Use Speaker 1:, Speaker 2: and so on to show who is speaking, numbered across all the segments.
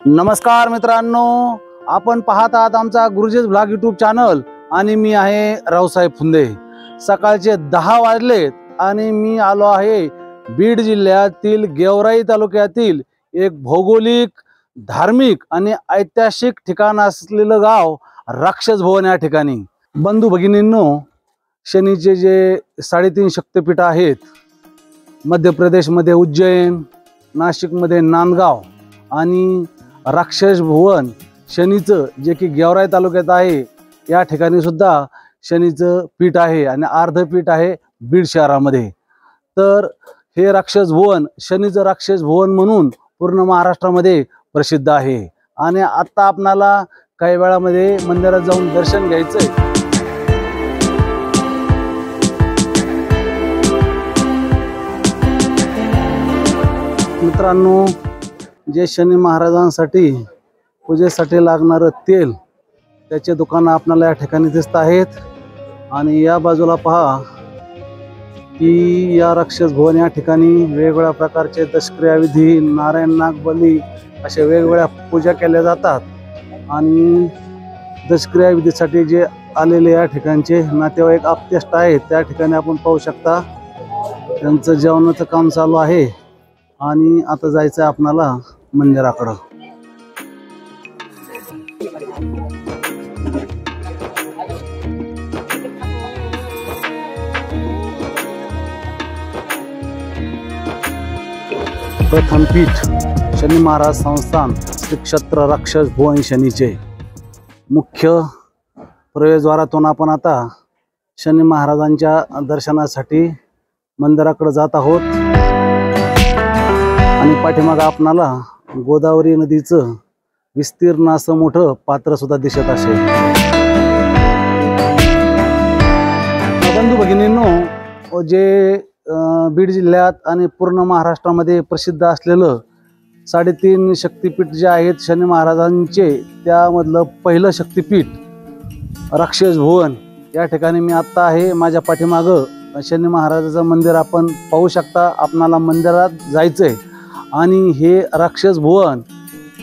Speaker 1: नमस्कार मित्रांनो, आपण पाहत आहात आमचा गुरुजीज ब्लॉग यूट्यूब चॅनल आणि मी आहे रावसाहेब फुंदे। सकाळचे 10 वाजलेत आणि मी आलो आहे बीड जिल्ह्यातील गेवराई तालुक्यातील एक भौगोलिक, धार्मिक आणि ऐतिहासिक ठिकाण असलेलं गाव राक्षस भुवन या ठिकाणी। बंधू भगिनींनो, शनीचे जे 3.5 शक्तिपीठ आहेत, मध्य प्रदेशमध्ये उज्जैन, नाशिकमध्ये नांदगाव आणि राक्षस भुवन शनीचं जे की गेवराई तालुक्यात आहे, या ठिकाणी सुद्धा शनीचं पीठ आहे आणि अर्धपीठ आहे बीड शहरामध्ये। तर हे राक्षस भुवन, शनीचं राक्षस भुवन म्हणून पूर्ण महाराष्ट्रामध्ये प्रसिद्ध आहे। आणि आता आपणाला काही वेळामध्ये मंदिरात जाऊन दर्शन घ्यायचंय। मित्रांनो, जे शनी महाराजांसाठी पूजेसाठी लागणारं तेल, त्याचे दुकानं आपल्याला या ठिकाणी दिसत आहेत। आणि या बाजूला पहा की या राक्षस भुवन या ठिकाणी वेगवेगळ्या प्रकारचे दशक्रिया विधी, नारायण नाग बली अशा वेगवेगळ्या पूजा केल्या जातात। आणि दशक्रिया विधीसाठी जे आलेले या ठिकाणचे नातेवाईक आप्तेष्ट आहेत, त्या ठिकाणी आपण पाहू शकता त्यांचं जेवणाचं काम चालू आहे। आणि आता जायचं आपल्याला मंदिराकडं। प्रथम पीठ शनी महाराज संस्थान श्री क्षेत्र राक्षस भुवन शनीचे मुख्य प्रवेशद्वारातून आपण आता शनी महाराजांच्या दर्शनासाठी मंदिराकडे जात आहोत। आणि पाठीमागे आपणाला गोदावरी नदीचं विस्तीर्ण असं मोठं पात्र सुद्धा दिसत असेल। बंधू भगिनींनो, जे बीड जिल्ह्यात आणि पूर्ण महाराष्ट्रामध्ये प्रसिद्ध असलेलं 3.5 शक्तिपीठ जे आहेत शनी महाराजांचे, त्यामधलं पहिलं शक्तिपीठ राक्षस भुवन या ठिकाणी मी आत्ता आहे। माझ्या पाठीमागं शनी महाराजाचं मंदिर आपण पाहू शकता। आपणाला मंदिरात जायचंय। आणि हे राक्षस भुवन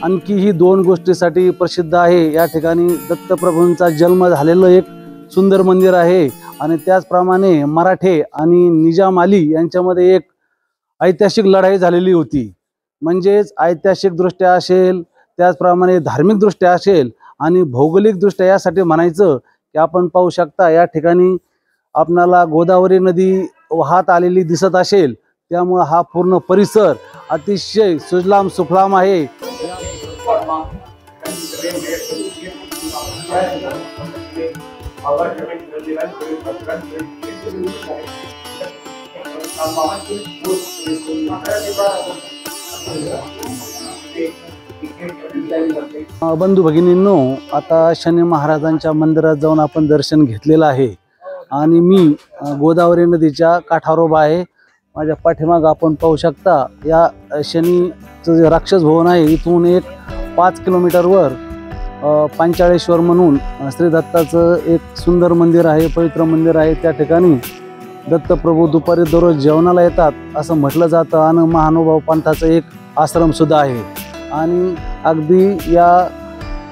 Speaker 1: आणखीही 2 गोष्टीसाठी प्रसिद्ध आहे। या ठिकाणी दत्तप्रभूंचा जन्म झालेलं एक सुंदर मंदिर आहे। आणि त्याचप्रमाणे मराठे आणि निजाम अली यांच्यामध्ये एक ऐतिहासिक लढाई झालेली होती। म्हणजेच ऐतिहासिकदृष्ट्या असेल, त्याचप्रमाणे धार्मिकदृष्ट्या असेल आणि भौगोलिकदृष्ट्या यासाठी म्हणायचं की आपण पाहू शकता या ठिकाणी आपणाला गोदावरी नदी वाहत आलेली दिसत असेल। त्यामुळे हा पूर्ण परिसर अतिशय सुजलाम सुफलाम आहे। बंधू भगिनींनो, आता शनी महाराजांच्या मंदिरात जाऊन आपण दर्शन घेतलेलं आहे। आणि मी गोदावरी नदीच्या काठावर उभा आहे। माझ्या पाठीमागं आपण पाहू शकता या शनीचं जे राक्षस भुवन आहे, इथून एक 5 किलोमीटरवर पांचाळेश्वर म्हणून श्री दत्ताचं एक सुंदर मंदिर आहे, पवित्र मंदिर आहे। त्या ठिकाणी दत्तप्रभू दुपारी दररोज जेवणाला येतात असं म्हटलं जातं। आणि महानुभाव पंथाचं एक आश्रम सुद्धा आहे। आणि अगदी या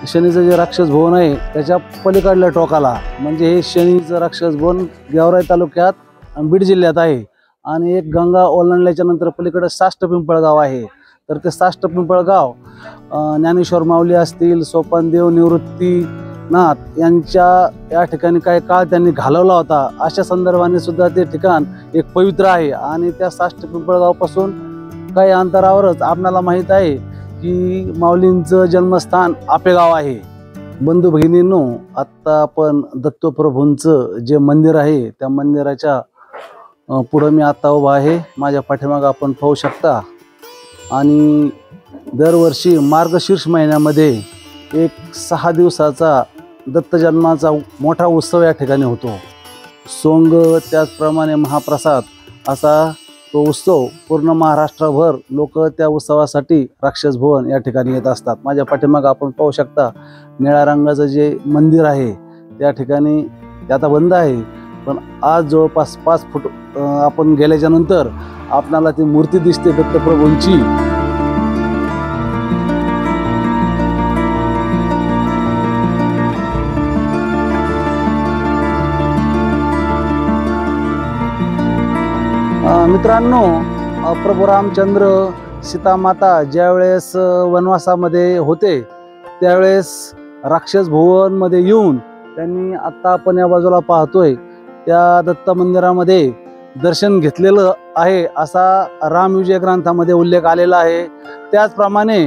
Speaker 1: शनीचं जे राक्षस भुवन आहे त्याच्या पलीकडल्या टोकाला, म्हणजे हे शनीचं राक्षस भुवन गेवराई तालुक्यात बीड जिल्ह्यात आहे। आणि एक गंगा ओलांडल्याच्या नंतर पलीकडे साष्ट पिंपळगाव आहे। तर ते साष्ट पिंपळगाव ज्ञानेश्वर माऊली असतील, सोपानदेव निवृत्तीनाथ यांच्या या ठिकाणी काही काळ त्यांनी घालवला होता, अशा संदर्भाने सुद्धा ते ठिकाण एक पवित्र आहे। आणि त्या साष्ट पिंपळगावपासून काही अंतरावरच आपल्याला माहीत आहे की माऊलींचं जन्मस्थान आपेगाव आहे। बंधू भगिनींनो, आत्ता आपण दत्तप्रभूंचं जे मंदिर आहे त्या मंदिराच्या पुढं मी आता उभा आहे। माझ्या पाठीमागं आपण पाहू शकता। आणि दरवर्षी मार्गशीर्ष महिन्यामध्ये एक 6 दिवसाचा दत्तजन्माचा मोठा उत्सव या ठिकाणी होतो। सोंग, त्याचप्रमाणे महाप्रसाद असा तो उत्सव पूर्ण महाराष्ट्रभर लोक त्या उत्सवासाठी राक्षस भुवन या ठिकाणी येत असतात। माझ्या पाठीमागं आपण पाहू शकता निळ्या रंगाचं जे मंदिर आहे त्या ठिकाणी ते आता बंद आहे। पण आज जवळपास 5 फूट आपण गेल्याच्या नंतर आपल्याला ती मूर्ती दिसते दत्तप्रभूंची। मित्रांनो, प्रभू रामचंद्र सीतामाता ज्यावेळेस वनवासामध्ये होते त्यावेळेस राक्षस भुवनमध्ये येऊन त्यांनी आत्ता आपण या बाजूला पाहतोय त्या दत्त मंदिरामध्ये दर्शन घेतलेलं आहे असा रामविजय ग्रंथामध्ये उल्लेख आलेला आहे। त्याचप्रमाणे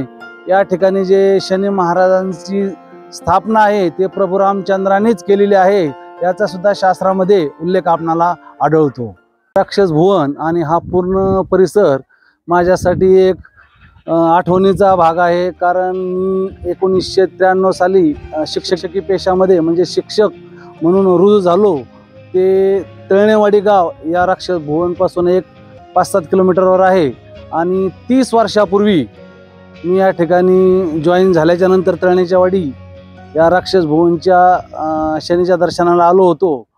Speaker 1: या ठिकाणी जे शनी महाराजांची स्थापना आहे ते प्रभू रामचंद्रांनीच केलेली आहे याचा सुद्धा शास्त्रामध्ये उल्लेख आपणाला आढळतो। राक्षस भुवन आणि हा पूर्ण परिसर माझ्यासाठी एक आठवणीचा भाग आहे, कारण मी 1993 साली शिक्षकी पेशामध्ये म्हणजे शिक्षक म्हणून रुजू झालो। ते तळणेवाडी गाव या राक्षस भुवनपासून एक 5-7 किलोमीटरवर आहे आणि 30 वर्षापूर्वी मी या ठिकाणी जॉईन झाल्याच्या नंतर तळणेच्या वाडी या राक्षस भुवनच्या शनीच्या दर्शनाला आलो होतो।